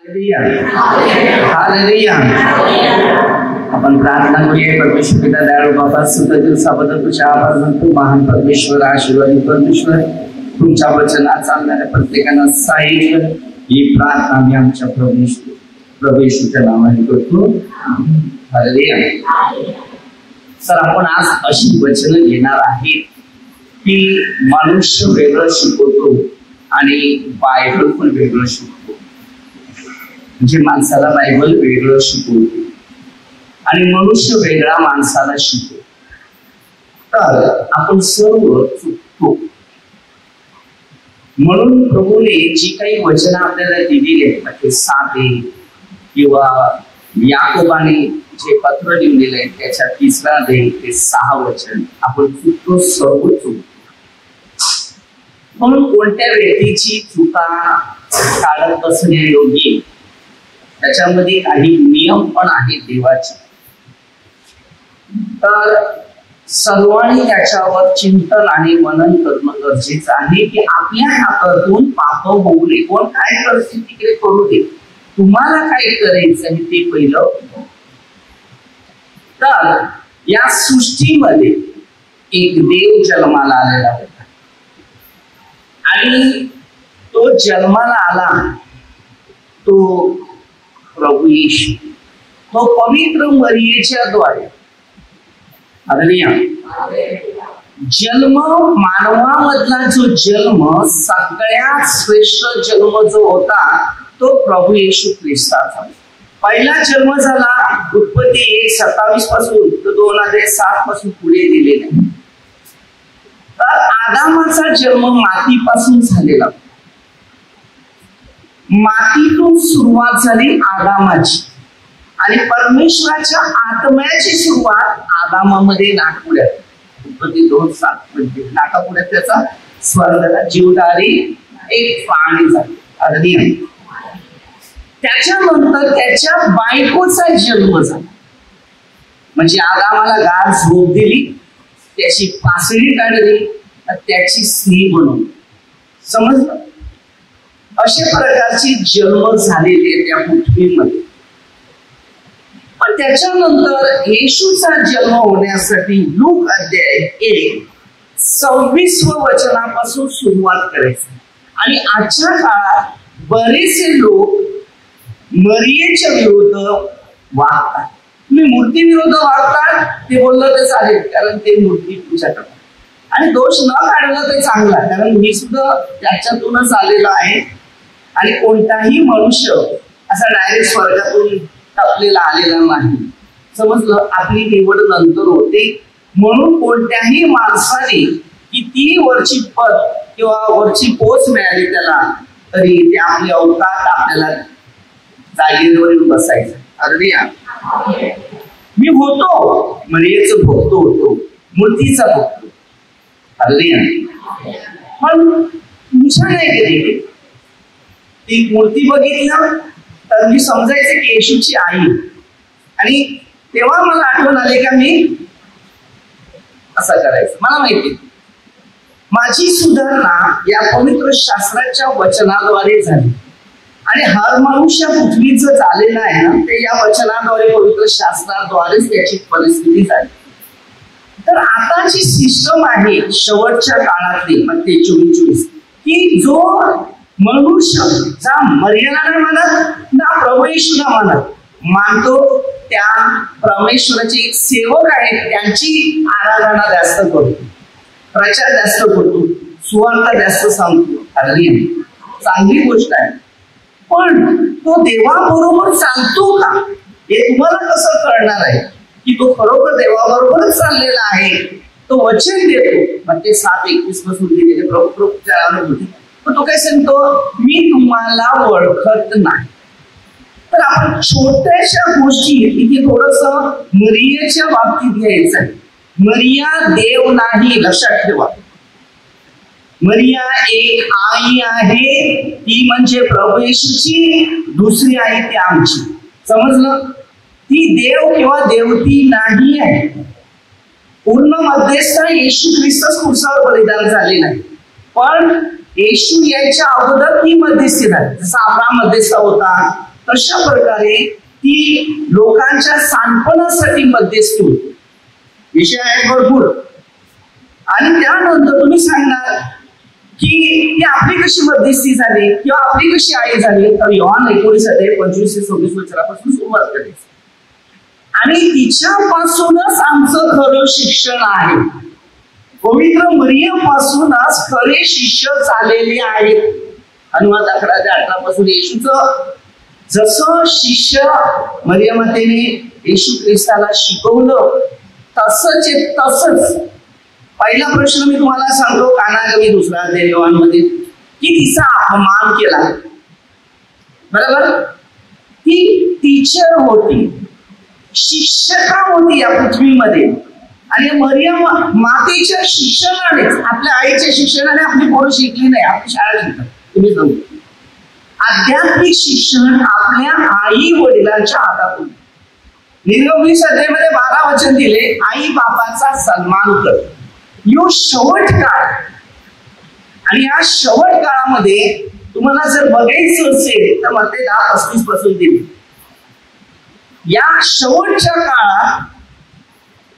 Hallelujah. आपण प्रार्थना करूया. परमेश्वर पिता दयाळू बाबा, सुद्धा दिवसाबद्दल तुझ्या आभार मानतो. महान परमेश्वर, आशीर्वादी परमेश्वर, तुमच्या वचनात चालणाऱ्या प्रत्येकांना सहाय्य कर. ही प्रार्थना मी आमच्या प्रभू येशूच्या नावाने करतो. हालेलुया. सर, आपण आज अशी वचनं घेणार आहे की मनुष्य वेगळं शिकवतो आणि बायबल पण वेगळं शिकवतो. म्हणजे माणसाला बायबल वेगळं शिकवते आणि मनुष्य वेगळा माणसाला शिकवतो. तर आपण सर्व चुकतो. म्हणून प्रभूने जी काही वचन आपल्याला दिलेली आहेत ते साधे, किंवा याकोबाने जे पत्र लिहिलेलं आहे त्याच्या 3रा अध्याय ते 6 वचन आपण चुकतो, सर्व चुकतो. म्हणून कोणत्या व्यक्तीची चुका काढत बसण्यायोग्य त्याच्यामध्ये काही नियम पण आहेत देवाचे. तर सर्वांनी त्याच्यावर चिंतन आणि मनन करणं गरजेचं आहे की आपल्या हातातून पाप होऊ नये. कोण काय करते तिकडे करू दे, तुम्हाला काय करायचं आहे ते पहिलं. तर या सृष्टीमध्ये एक देव जन्माला आलेला होता आणि तो जन्माला आला तो प्रभू येशू. तो पवित्र मरियेच्या द्वारे जन्म, मानवामधला जो जन्म सगळ्यात श्रेष्ठ जन्म जो होता तो प्रभू येशू ख्रिस्ताचा. पहिला जन्म झाला उत्पत्ती 1:27 पासून 2:7 पासून पुढे दिलेला. तर आदामाचा जन्म मातीपासून झालेला. मातीतून सुरुवात झाली आदामाची आणि परमेश्वराच्या आत्म्याची सुरुवात आदामामध्ये नाकपुड्यात. उत्पत्ती 2:7 म्हणजे नाकापुड्यात त्याचा स्वर्गाला जीवदारी एक प्राणी झाला. त्याच्यानंतर त्याच्या बायकोचा जन्म झाला. म्हणजे आदामाला गार झोप दिली, त्याची पासळी काढली, त्याची स्त्री बनवली. समजलं? अशा प्रकारचे जन्म झालेले त्या पृथ्वीमध्ये. पण त्याच्यानंतर येशूचा जन्म होण्यासाठी लूक अध्याय 1:26 वचनापासून सुरुवात करायची. आणि आजच्या काळात बरेचसे लोक मरियेच्या विरुद्ध वागतात. तुम्ही मूर्ती विरुद्ध वागतात ते बोललं तर चालेल, कारण ते मूर्ती पूजा करतात. आणि दोष न काढला ते चांगला, कारण मी सुद्धा त्याच्यातूनच आलेलो आहे. आणि कोणताही मनुष्य असा डायरेक्ट स्वर्गातून टपलेला आलेला नाही. समजलं? आपली निवड नंतर होते. म्हणून कोणत्याही माणसाने किती वरची पद किंवा वरची पोच मिळाली त्याला, तरी ते आपले अवतात आपल्याला जागेवर येऊन बसायचं. अरे मी होतो मरियेचं भक्त होतो, मूर्तीचा भक्त. अरे पण तुमच्या नाही गेली ती मूर्ती बघितलं तर मी समजायचं की येशूची आई. आणि तेव्हा मला आठवण आले का मी असं करायचं. मला माहिती माझी सुधारणा या पवित्र शास्त्राच्या वचनाद्वारे झाली. आणि हर मनुष्य पृथ्वीचं झालेलं आहे ना, ते या वचनाद्वारे पवित्र शास्त्राद्वारेच त्याची परिस्थिती झाली. तर आताची सिस्टम आहे शेवटच्या काळातली म्हणजे 24 की जो मनुष्य जा मर्यादा नाही मानत ना प्रभू येशूला मानतो, त्या परमेश्वराचे सेवक आहेत त्यांची आराधना जास्त करतो, प्रचार जास्त करतो, सुवार्ता जास्त सांगतो. चांगली गोष्ट आहे. पण तो देवाबरोबर चालतो का हे तुम्हाला कसं कळणार आहे की तो खरोखर देवाबरोबरच चाललेला आहे? तो वचन देतो. मग ते 7:21 पासून दिलेले प्रभूच्या अनुभूती. पण तो काय सांगतो? मी तुम्हाला ओळखत नाही. तर आपण छोट्याशा गोष्टी इथे थोडस मरियेच्या बाबतीत घ्यायचं आहे. मरिया देव नाही, लक्षात ठेवा. मरिया एक आई आहे, ती म्हणजे प्रभू येशूची दुसरी आई ती आमची. समजलं? ती देव किंवा देवती नाही आहे. पूर्ण मध्यस्थ येशू ख्रिस्तच क्रूसावर बलिदान झाले नाही, पण येशू याच्या अगोदर ती मध्यस्थी झाली. जसा अब्राहम मध्यस्थ होता तशा प्रकारे ती लोकांच्या सांत्वनासाठी मध्यस्थी होती. विषय आहेत भरपूर. आणि त्यानंतर तुम्ही सांगणार की ती आपली कशी मध्यस्थी झाली किंवा आपली कशी आई झाली, तर योहान 19:25-26 वचनापासून सुरुवात करायची. आणि तिच्यापासूनच आमचं खरं शिक्षण आहे. पवित्र मरियमपासूनच खरे शिष्य झालेले आहेत. अनुवाद 11-18 येशूचं जसं शिष्य मरियमातेने येशू ख्रिस्ताला शिकवलं तसंच. पहिला प्रश्न मी तुम्हाला सांगतो, कानागमी 2 अध्याय योहानमध्ये, की तिचा अपमान केला. बरोबर? ती टीचर होती, शिक्षका होती या पृथ्वीमध्ये. आणि मरियम मातेच्या शिक्षणानेच, आपल्या आईच्या शिक्षणाने आपली पोरं शिकली नाही, आपली शाळा शिकतात. तुम्ही सांगतो आध्यात्मिक शिक्षण आपल्या आई वडिलांच्या हातातून. निर्गमन अध्यायामध्ये 12 वचन दिले, आई बापाचा सन्मान कर. यो शेवट काळ. आणि या शेवट काळामध्ये तुम्हाला जर बघायचं असेल तर मत्ते 10:35 पासून दिले. या शेवटच्या काळात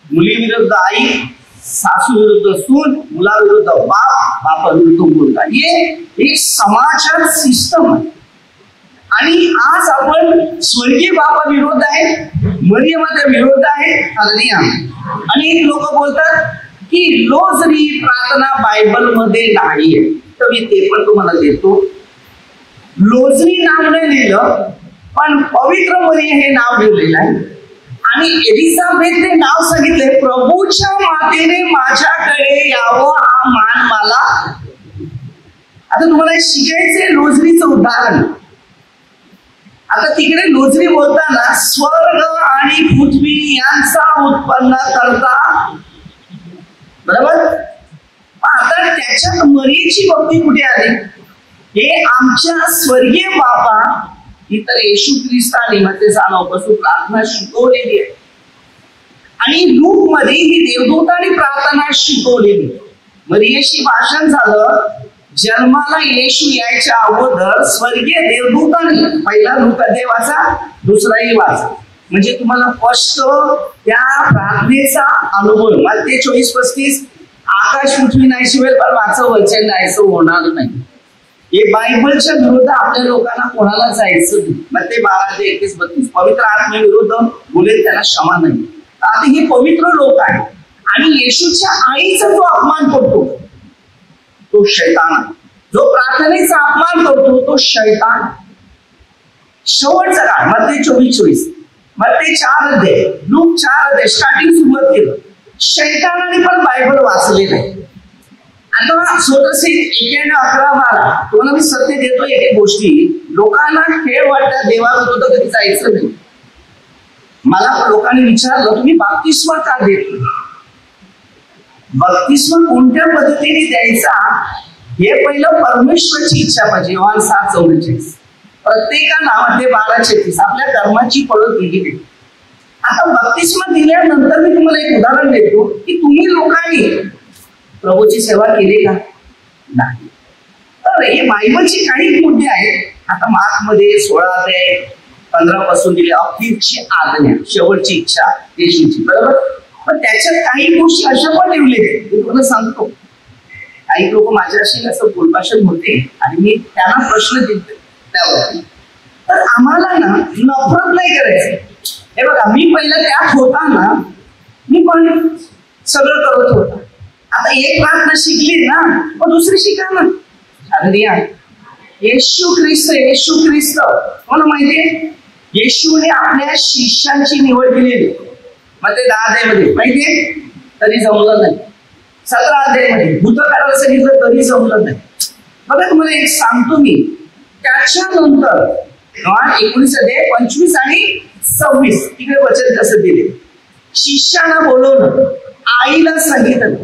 मुलीविरुद्ध आई, सासू विरुद्ध सून, मुलाविरुद्ध बाप, बापाविरुद्ध मुलगा, हे एक समाजात सिस्टम आहे. आणि आज आपण स्वर्गीय बापा विरोध आहे, मरियमाच्या विरोध आहे. आणि लोक बोलतात की लोजरी प्रार्थना बायबल मध्ये नाही आहे, तर मी ते पण तुम्हाला देतो. लोजरी नाव नाही लिहिलं, पण पवित्र मरियम हे नाव लिहिलेलं आहे. आणि एलिझाबेथने नाव सांगितले, प्रभूच्या मातेने माझ्याकडे यावं, हा मान मला. आता तुम्हाला शिकायचे लोजरीचं उदाहरण. आता तिकडे लोजरी बोलताना स्वर्ग आणि पृथ्वी यांचा उत्पन्न करता. बरोबर? आता त्याच्यात मरियेची भक्ती कुठे आली? हे आमच्या स्वर्गीय बापा इतर येशू ख्रिस्ताने मध्ये जाणवपासून प्रार्थना शिकवलेली आहे. आणि लूक मध्ये ही देवदूतांनी प्रार्थना शिकवलेली. मरियेशी भाषण झालं, जन्माला येशू यायच्या अगोदर स्वर्गीय देवदूतांनी, पहिला लूक अध्याय वाचा, दुसराही वाचा, म्हणजे तुम्हाला स्पष्ट त्या प्रार्थनेचा अनुभव. मत्ते 24-35, आकाश पृथ्वी नाही शिवेल पण माझं वचन नाहीसं होणार नाही. हे बायबलच्या विरुद्ध आपल्या लोकांना कोणाला जायचं नाही. मत्ते 12:31-32, पवित्र आत्म्याविरुद्ध बोलेल त्याला क्षमा नाही. आता हे पवित्र लोक आहेत. आणि येशूच्या आईचा जो अपमान करतो तो शैतान आहे. जो प्रार्थनेचा अपमान करतो तो शैतान. शेवटचा काळ मत्ते 24-24, मत्ते 4 अध्याय, लूक 4 अध्याय, स्टार्टिंग सुरुवात केलं. शैतानाने पण बायबल वाचलेलं आहे. आता स्वतःचे 91-11-12 तुम्हाला मी सत्य देतो. एक गोष्टी लोकांना खेळ वाटतात, देवाविरुद्ध कधी जायचं नाही. मला लोकांनी विचारलं, तुम्ही बाप्तिस्मा का देत? बाप्तिस्मा कोणत्या पद्धतीने द्यायचा हे पहिलं परमेश्वराची इच्छा पाहिजे. योहान 7:44, प्रत्येकाला मध्ये 12:36 आपल्या कर्माची फळं दिली गेली. आता बाप्तिस्मा दिल्यानंतर मी तुम्हाला एक उदाहरण देतो की तुम्ही लोकांनी प्रभूची सेवा केली का? नाही. तर हे बायबलचे काही मुद्दे आहेत. आता मार्क मध्ये 16:15 पासून दिले, अखेरची आज्ञा, शेवटची इच्छा येशूची. बरोबर? पण त्याच्यात काही गोष्टी अशा पण ठेवलेल्या आहेत. मी तुम्हाला सांगतो, काही लोक माझ्याशी असं बोलभाषण होते आणि मी त्यांना प्रश्न दिले त्यावरती. तर आम्हाला ना नफरत नाही करायचं. हे बघा, मी पहिलं त्यात होता मी पण सगळं करत होता. आता एक प्रार्थना शिकली ना, मग दुसरी शिका ना. अगदी येशू ख्रिस्त मला माहितीये, येशूने आपल्या शिष्यांची निवड केलेली. मग ते 10 अध्यायमध्ये माहितीये, तरी जमलं नाही. 17 अध्यायमध्ये भूत काढायला सांगितलं तरी जमलं नाही. बघा तुम्हाला एक सांगतो मी, त्याच्यानंतर 19 अध्याय 25 आणि 26 तिकडे वचन कसं दिले. शिष्यांना बोलवलं, आईला सांगितलं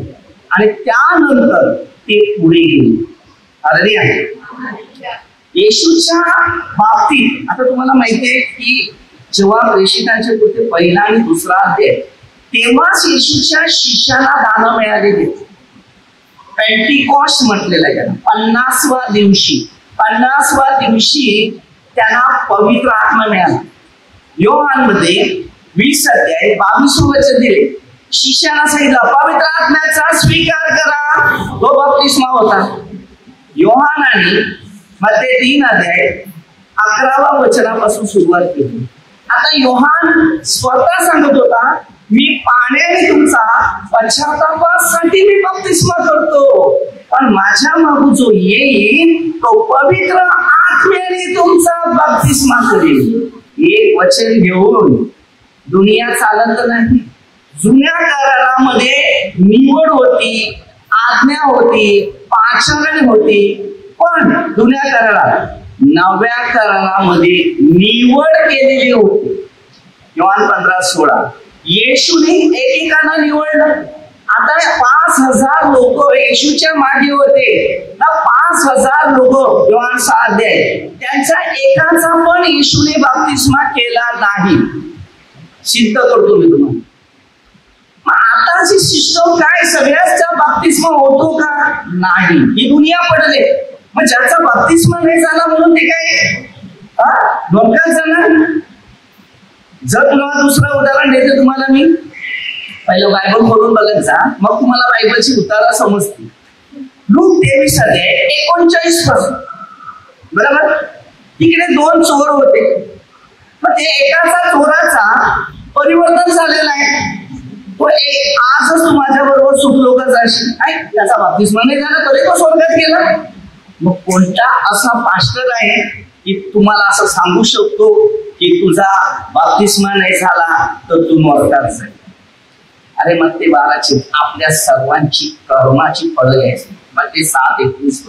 आणि त्यानंतर ते पुढे गेले. अरे आहे येशूच्या बाबतीत. आता तुम्हाला माहितीये की जेव्हा प्रेषितांचे कृत्य 1 आणि 2 अध्याय, तेव्हाच येशूच्या शिष्याला दान मिळालेली. पेंटिकॉस्ट म्हटलेलं आहे. 50व्या दिवशी त्यांना पवित्र आत्मा मिळाला. योहानमध्ये 20 अध्याय 22 वचन दिले. शिष्याला सांगितलं पवित्र आत्म्याचा स्वीकार करा, तो बप्तिस्मा होता. योहानाने मध्ये 3 अध्याय 11 वचनापासून सुरुवात केली. आता योहान स्वतः सांगत होता मी पाण्याने तुमचा पश्चातापासाठी मी बप्तिस्मा करतो, पण माझ्या मागून जो येईल तो पवित्र आत्म्याने तुमचा बप्तिस्मा करेल. हे वचन घेऊन दुनिया चालत नाही. जुन्या करारामध्ये निवड होती, आज्ञा होती, पाचारण होती, पण जुन्या करारात नव्या करारामध्ये निवड केलेली होती. योहान 15:16 येशूने एकेकांना निवडलं. आता 5,000 लोक येशूच्या मागे होते ना. 5,000 लोक योहान 6 अध्याय त्यांचा एकाचा पण येशूने बप्तिस्मा केला नाही. सिद्ध करतो मी तुम्हाला. मग आताची सिस्टम काय, सगळ्याचा बप्तिस्मा होतो का? नाही. ही दुनिया पडले. मग ज्याचा बप्तिस्मा नाही झाला म्हणून ते काय धोका जाणार. जर तुम्हाला दुसरं उदाहरण देते तुम्हाला मी, पहिलं बायबल खोलून बघत जा, मग तुम्हाला बायबलची उतारा समजते. लूक 23 अध्याय 39 पासून, बरोबर. तिकडे 2 चोर होते. मग ते एकाचा चोराचा परिवर्तन झालेलं आहे. तो एक आजच तू माझ्या बरोबर सुख लोक जाशील, त्याचा बप्तिस्मा नाही झाला तरी तो स्वर्गात गेला. मग कोणता असा पास्टर आहे की तुम्हाला असं सांगू शकतो की तुझा बप्तिस्मा नाही झाला तर तू नरकात जाईल? अरे मग ते 12 आपल्या सर्वांची कर्माची फळं घ्यायची. मग ते 7:21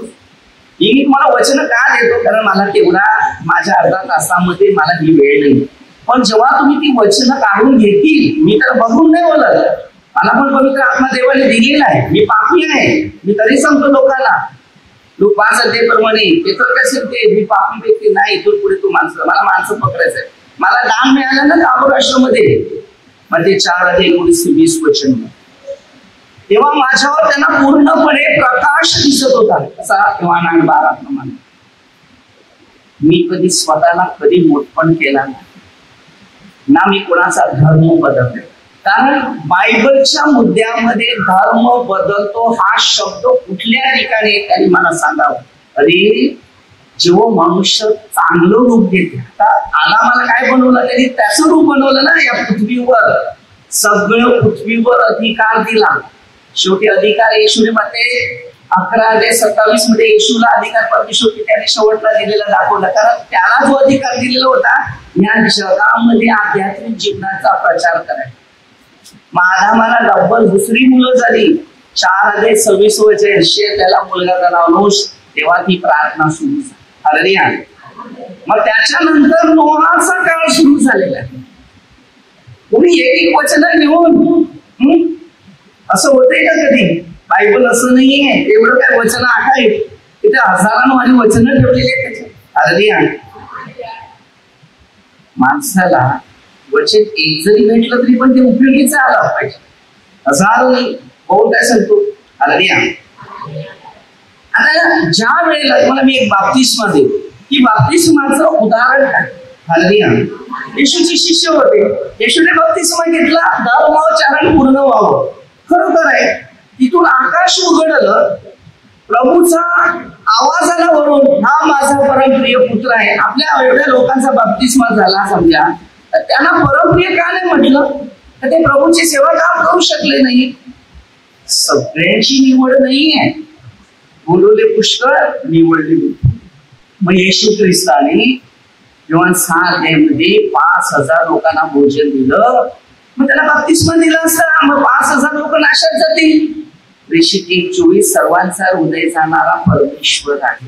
ही मी तुम्हाला वचन का देतो, कारण मला तेवढा माझ्या अर्धा तासामध्ये मला ही वेळ नाही. पण जेव्हा तुम्ही ती वचन काढून घेतील, मी तर बघून नाही बोलत, मला पण पवित्र आत्मा देवाने दिलेला आहे. मी पापी आहे, मी तरी सांगतो लोकांना. लोक 5 अध्यायप्रमाणे पेत्र काय सांगते, मी पापी व्यक्ती नाही, इथून पुढे तू माणसं, मला माणसं पकडायचंय. मला दान मिळालं ना काबूल राष्ट्रामध्ये, मग ते 4 अध्याय 19-20 वचन. तेव्हा माझ्यावर त्यांना पूर्णपणे प्रकाश दिसत होता, असा योहान 12 प्रमाणे. मी कधी स्वतःला कधी मोठपण केला नाही ना, मी कोणाचा धर्म बदलतो. कारण बायबलच्या मुद्द्यामध्ये धर्म बदलतो हा शब्द कुठल्या ठिकाणी त्यांनी मला सांगावं. अरे जेव्हा मनुष्य चांगलं रूप घेते, आता आला मला काय बनवलं, त्यांनी त्याचं रूप बनवलं ना. या पृथ्वीवर सगळं पृथ्वीवर अधिकार दिला. शेवटी अधिकार येशूने मध्ये 11:27 मध्ये येशूला अधिकार परमेश्वर त्याने शेवटला दिलेला दाखवला. कारण त्याला जो अधिकार दिलेला होता या जगामध्ये आध्यात्मिक जीवनाचा प्रचार करायचा. आदामाला डबल दुसरी मुलं झाली. 4:26 वर्षे त्याला मुलगा झाला अनुष. तेव्हा ती प्रार्थना सुरू झाली. हालेलुया. मग त्याच्यानंतर नोहाचा काळ सुरू झालेला आहे. तुम्ही एक वचन घेऊन असं होतंय का कधी? बायबल असं नाहीये एवढं काय वचन आहे, तिथे हजारांवारी वचन ठेवलेली आहेत त्याच्यात. हालेलुया. माणसाला वचन एक जरी भेटलं तरी पण ते उपयोगीच आलं पाहिजे. हजारो नाही. पाऊल काय सांगतो? हालेलुया. आता ज्या वेळेला तुम्हाला मी एक बाप्तिस्मा देऊ, की बाप्तिस्माचं उदाहरण काय? हालेलुया. येशूचे शिष्य होते, येशूने बाप्तिस्मा घेतला धर्मोच्चारण पूर्ण व्हावं. खरोखर आहे. तिथून आकाश उघडलं, प्रभूचा आवाज आला वरून, हा माझा परमप्रिय पुत्र आहे. आपल्या एवढ्या लोकांचा बाप्तिस्मा झाला समजा, तर त्यांना परमप्रिय का नाही म्हटलं? तर ते प्रभूची सेवा का करू शकले नाही? सगळ्यांची निवड नाहीये. बोलवले पुष्कळ, निवडले. मग येशू ख्रिस्ताने योहान 6 अध्यायामध्ये 5,000 लोकांना भोजन दिलं. मग त्याला बाप्तिस्मा दिला असता, मग 5,000 लोक नाशात जातील. ऋषिकेश 24 सर्वांचा हृदय जाणारा परमेश्वर आहे.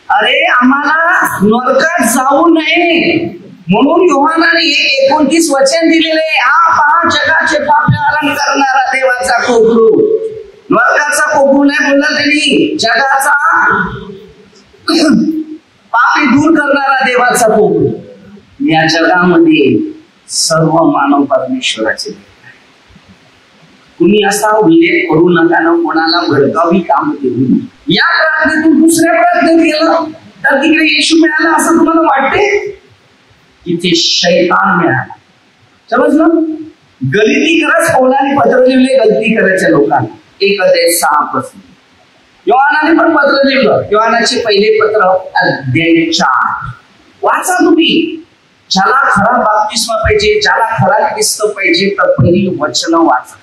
अरे आम्हाला नरकात जाऊ नये म्हणून योहानाने 1:29 वचन दिलेले. हा पहा जगाचे पापहरण करणारा देवाचा कोकरू. नरकाचा कोकरू नाही बोलला त्यांनी, जगाचा पापी दूर करणारा देवाचा कोकरू. या जगामध्ये सर्व मानव परमेश्वराचे. तुम्ही असा उल्लेख करू नका ना कोणाला भडकावी काम केली. या प्रार्थनेतून दुसऱ्या प्रार्थनेत गेलं तर तिकडे येशू मिळाला असं तुम्हाला वाटते? तिथे शैतान मिळाला. समजलं? गलती करत पौलाने पत्र लिहिले गलती करायच्या लोकांना. 1 अध्याय 6 योहानाने पण पत्र लिहिलं. योहानाचे पहिले पत्र अध्याय 4 वाचा तुम्ही. ज्याला खरा बाप्तिस्मा पाहिजे, ज्याला खरा ख्रिस्त पाहिजे, तर पहिली वचन वाचा.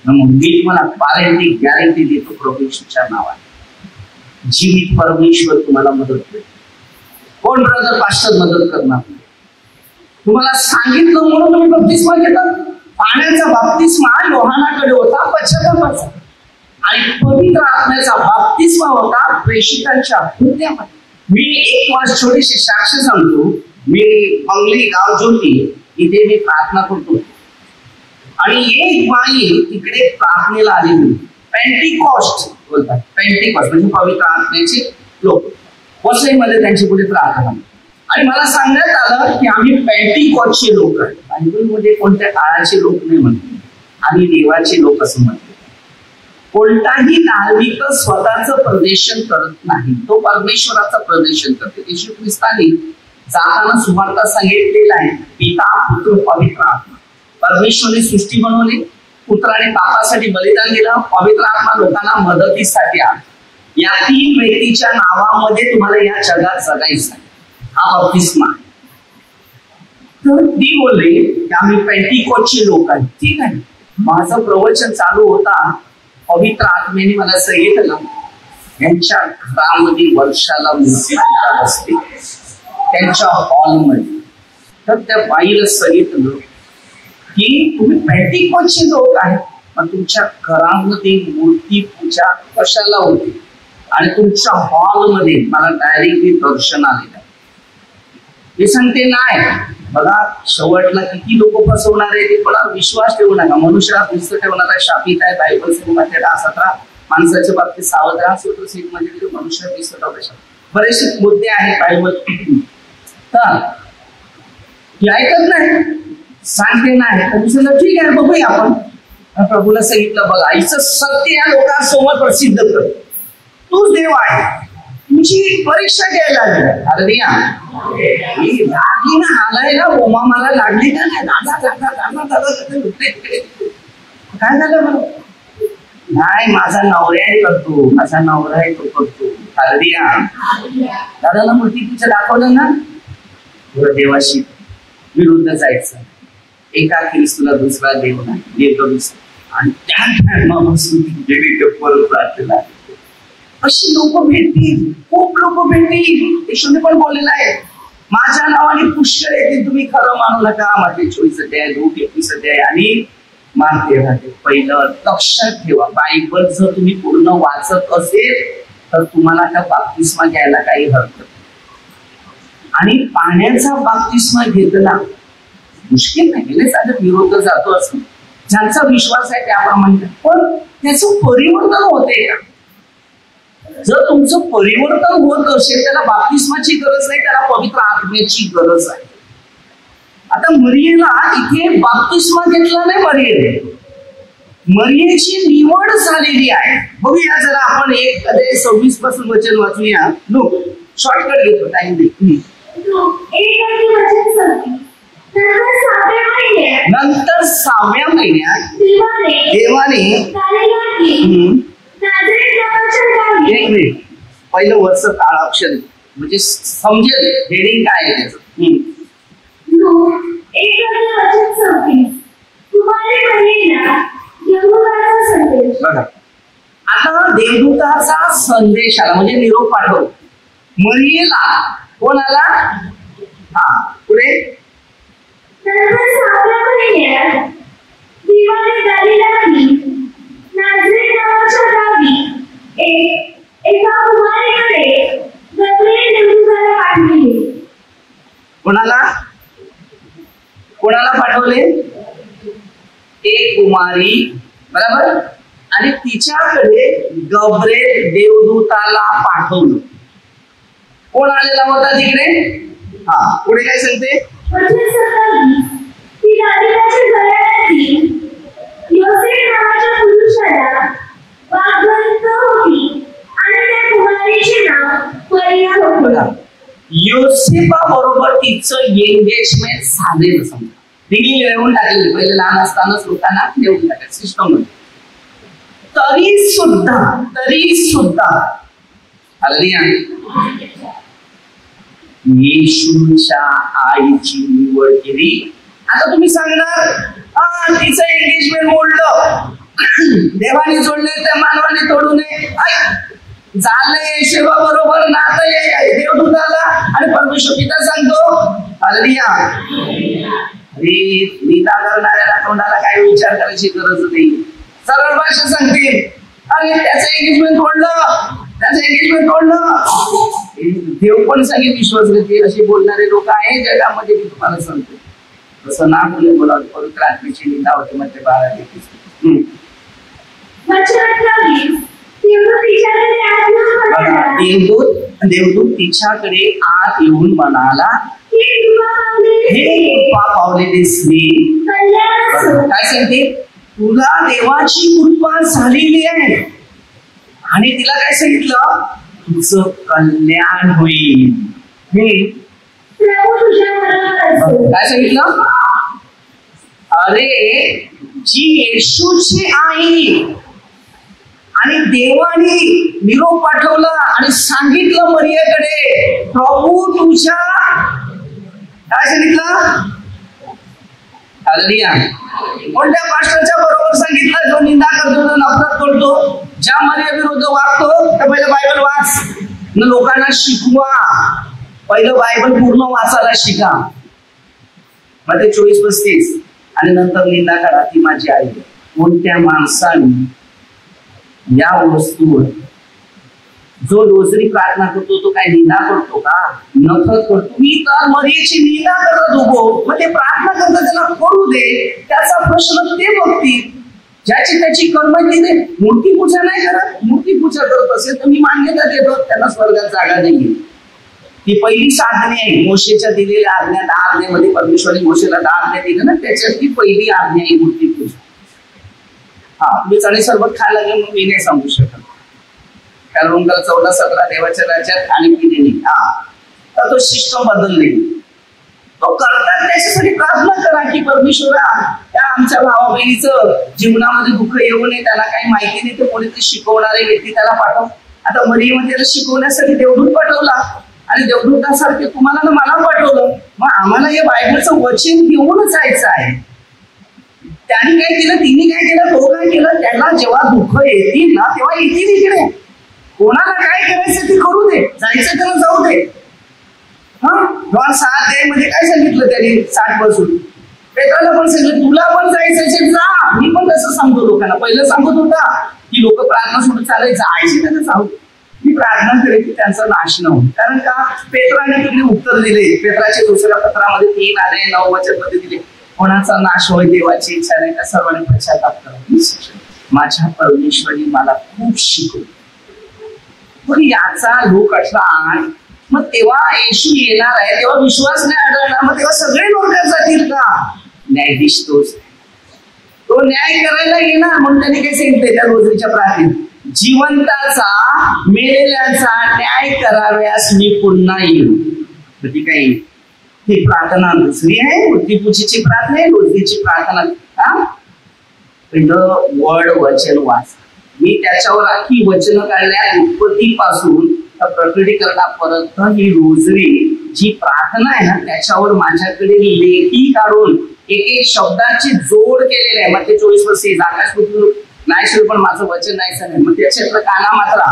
मग मी तुम्हाला गॅरंटी देतो प्रभू येशूच्या नावाने जीवित परमेश्वर तुम्हाला मदत करेल. कोण ब्रदर पास्टर मदत करणार? तुम्हाला सांगितलं म्हणून तुम्ही बाप्तिस्मा घेतात. पाण्याचा बाप्तिस्मा योहानाकडे होता पश्चातापाचा, आणि पवित्र आत्म्याचा बाप्तिस्मा होता प्रेषितांच्या हृदयामध्ये. मी एक वर्ष छोटीशी साक्ष सांगतो. मी बंगली गाव ज्योती इथे मी प्रार्थना करतो, आणि एक बाई तिकडे प्रार्थनेला आली होती. पेंटिकॉस्ट बोलतात. पेंटिकॉस्ट म्हणजे पवित्र आत्म्याचे लोक. वसईमध्ये त्यांची पुढे प्रार्थना, आणि मला सांगण्यात आलं की आम्ही पेंटिकॉस्टचे लोक आहेत. बायबलमध्ये कोणत्या काळाचे लोक नाही म्हणतो, आम्ही देवाचे लोक असं म्हणतो. कोणताही नागरिक स्वतःचं प्रदर्शन करत नाही, तो परमेश्वराचं प्रदर्शन करते. येशू ख्रिस्ताने जाताना सुवार्ता सांगितलेला आहे, पिता पुत्र पवित्र आत्मा. परमेश्वराने सृष्टी बनवली, पुत्राने पापासाठी बलिदान दिलं, पवित्र आत्मा लोकांना मदतीसाठी आला. या 3 व्यक्तीच्या नावामध्ये तुम्हाला या जगात जगायचं आहे. हा बाप्तिस्मा. तर ती बोलले की आम्ही पेंटिकॉस्टचे लोक आहेत. ठीक आहे. माझं प्रवचन चालू होता, पवित्र आत्म्याने मला सांगितलं यांच्या घरामध्ये वर्षाला मूर्ती बसते त्यांच्या हॉलमध्ये. तर त्या बाईला सांगितलं की तुम्ही पेंटिकॉस्टचे लोक आहेत, मग तुमच्या घरामध्ये मूर्ती पूजा कशाला होते, आणि तुमच्या हॉलमध्ये मला डायरेक्टली दर्शन आलेलं. ते सांगते नाही. बघा शेवटला किती लोक फसवणार आहे, ते कोणावर विश्वास ठेवू नका. मनुष्याला ख्रिस्त ठेवणार आहे, शापित आहे. बायबल मध्ये 17 माणसाच्या बाबतीत सावध राहा. म्हणजे मनुष्य ख्रिस्त ठेवण्याच्या बरेचसे मुद्दे आहेत बायबल. तर ती ऐकत नाही, सांगते नाही. तर दुसऱ्याला ठीक आहे बघूया आपण. प्रभूला सांगितलं बघा आईचं सत्य या लोकांसमोर प्रसिद्ध कर. तूच देव आहे. तुमची परीक्षा घ्यायला लागली ना हालायला. ओमा मला लागली का नाही, दादा दादा दादा दादा काय झालं बरं? नाही माझा नवऱ्याने करतो, माझा नवरा आहे तो करतो. हल्दिया दादाला मूर्ती तुझं दाखवलं ना, देवाशी विरुद्ध जायचं. एका ख्रिस्तूला दुसरा देव नाही, देव दुसरा. आणि त्या टायमापासून परत प्रार्थना. अशी लोक भेटतील, खूप लोक भेटतील. येशूने पण बोललेलं आहे, माझ्या नावाने पुष्कळ येतील, तुम्ही खरं मानू नका. माझे 24 अध्याय 2:21 अध्याय आणि मार्क 13. पहिलं लक्षात ठेवा, बायबल जर तुम्ही पूर्ण वाचत असेल तर तुम्हाला त्या बाप्तिस्मा घ्यायला काही हरकत नाही. आणि पाण्याचा बाप्तिस्मा घेतला मुश्किल नाही, साधं विरोध जातो असं ज्यांचा विश्वास आहे त्याप्रमाणे. पण त्याचं परिवर्तन होते का? जर तुमचं परिवर्तन होत असेल त्याला बाप्तिस्माची गरज नाही, त्याला पवित्र आत्म्याची गरज आहे. आता मरियेला इथे बाप्तिस्मा घेतला नाही. मरियेची निवड झालेली आहे. बघूया जरा आपण 1 अध्याय 26 पासून वचन वाचूया. लोक शॉर्टकट घेतो, टाइम दे. नंतर 6व्या महिन्यात देवाने एक मिनिट पहिलं वर्ष काळाक्षर म्हणजे समजेल हेडिंग काय आहे त्याचं. बघा आता देवदूताचा संदेश आला म्हणजे निरोप पाठवला मरियेला. कोणाला? हा पुढे कोणाला कोणाला पाठवले? एक कुमारी, बरोबर. आणि तिच्याकडे गब्रिएल देवदूताला पाठवलं. कोण आलेला होता तिकडे? हा पुढे काय सांगते? योसेफा बरोबर तिचं एंगेजमेंट झालेलं समजा, दिल्ली येऊन टाकली. पहिले लहान असतानाच लोकांना देऊन टाकलं सिस्टम. तरी सुद्धा येशूच्या आईची निवड केली. आता तुम्ही सांगणार तिचं एंगेजमेंट मोडलं, देवाने जोडले त्या मानवाने तोडू नये. झालंय शेवा बरोबर नातं देवदूत आला आणि परमेश्वर पिता सांगतो हालेलुया. अरे निंदा करणाऱ्याला तोंडाला काय विचार करायची गरज नाही, सरळ भाषा सांगतील. अरे त्याचं एंगेजमेंट तोडलं. देव पण सांगेल विश्वास घेते. असे बोलणारे लोक आहे जगामध्ये, मी तुम्हाला सांगतो. तसं ना बोले बोला, पवित्र आत्म्याची निंदा होते मध्ये 12-21. देवदूत तिच्याकडे आत येऊन म्हणाला, हे कृपा पावलेले स्त्री. काय सांगते? तुला देवाची कृपा झालेली आहे. आणि तिला काय सांगितलं? तुझं कल्याण होईल. काय सांगितलं? अरे जी येशूची आई आणि देवाने निरोप पाठवला आणि सांगितलं मरियाकडे, प्रभू तुझ्या, काय सांगितलं? हालेलुया. कोणत्या पास्टरच्या बरोबर सांगितलं? जो निंदा करतो, जो नफरत करतो, ज्या मरिया विरुद्ध वागतो, तर पहिलं बायबल वाच, लोकांना शिकवा. पहिलं बायबल पूर्ण वाचायला शिका. मध्ये 24-35 आणि नंतर निंदा करा ती माझी आई. कोणत्या माणसाने या वस्तूवर, जो रोजरी प्रार्थना करतो तो काय निंदा करतो का? नफरत करतो? मी तर मरियेची निंदा करत उभो, मग ते प्रार्थना करतो, त्याला करू दे, त्याचा प्रश्न ते बघतील. ज्याची त्याची कर्म केले. मूर्ती पूजा नाही करत, मूर्ती पूजा करत असेल तर मी मान्यता देतो, त्यांना स्वर्गात जागा नाही. ती पहिली साधने आहे मोशेच्या दिलेल्या आज्ञा. 10 आज्ञेमध्ये परमेश्वराने मोशेला 10 आज्ञा दिल्या ना, त्याच्यात ती पहिली आज्ञा आहे मूर्ती पूजा. तुम्ही चणे सरबत खायला लागले म्हणून मी नाही सांगू शकत, कारण 14-17 देवाच्या राज्यात खाणे पिणे नाही. तर तो सिस्टम बदलले. तो करतात त्याच्यासाठी प्रार्थना करा की परमेश्वरा, त्या आमच्या भावा बहिणीचं जीवनामध्ये दुःख येऊ नये, त्याला काही माहिती नाही, तर कोणीतरी शिकवणारे व्यक्ती त्याला पाठव. आता मरियेमध्ये शिकवण्यासाठी देवदूत पाठवला आणि देवदूतासारखे तुम्हाला ना मला पाठवलं. मग आम्हाला या बायबलचं वचन घेऊन जायचं आहे. त्यांनी काय केलं, तिने काय केलं, तो काय केलं? त्याला जेव्हा दुःख येतील ना तेव्हा येतील इकडे. कोणाला काय करायचं ते करू दे, जायचं त्याला जाऊ दे. जॉन 6 मध्ये काय सांगितलं त्यांनी 60 पासून? पेत्राला पण सांगितलं तुला पण जायचं जा. मी पण तसं सांगतो लोकांना. पहिलं सांगत होता की लोक प्रार्थना सोडून चालायचं, जायचे त्यांना जाऊ. मी प्रार्थना करेन की त्यांचा नाश न होईल. कारण का? पेत्राने तिकडे उत्तर दिले. पेत्राच्या दुसऱ्या पत्रामध्ये 3 आणि 9 वचनमध्ये दिले, कोणाचा नाश होय देवाची इच्छा नाही, त्या सर्वांनी पश्चाताप करावा. माझ्या परमेश्वराने मला खूप शिकवलं. पण याचा लोक 18 मग तेव्हा येशू येणार आहे, तेव्हा विश्वास नाही आढळणार, मग तेव्हा सगळे नरकात जातील का? न्यायाधीश तोच, तो न्याय करायला येणार. म्हणून त्यांनी काय सांगितले त्या रोजरीच्या प्रार्थनेत, जिवंताचा मेलेल्याचा न्याय कराव्यास मी पुन्हा येईल. ती काही ही प्रार्थना दुसरी आहे, मूर्तीपूजेची प्रार्थना आहे, रोजरीची प्रार्थना. वर्ड वचन वाच. मी त्याच्यावर आखी वचन काढल्या उत्पत्तीपासून प्रकटीकरणापर्यंत ही रोजरी जी प्रार्थना आहे ना, त्याच्यावर माझ्याकडे लेखी काढून एक शब्दाची जोड केलेली आहे. मग ते 24 आकाश पृथ्वी नाही पण माझं वचन नाही, मग त्याच्यातलं काना मात्रा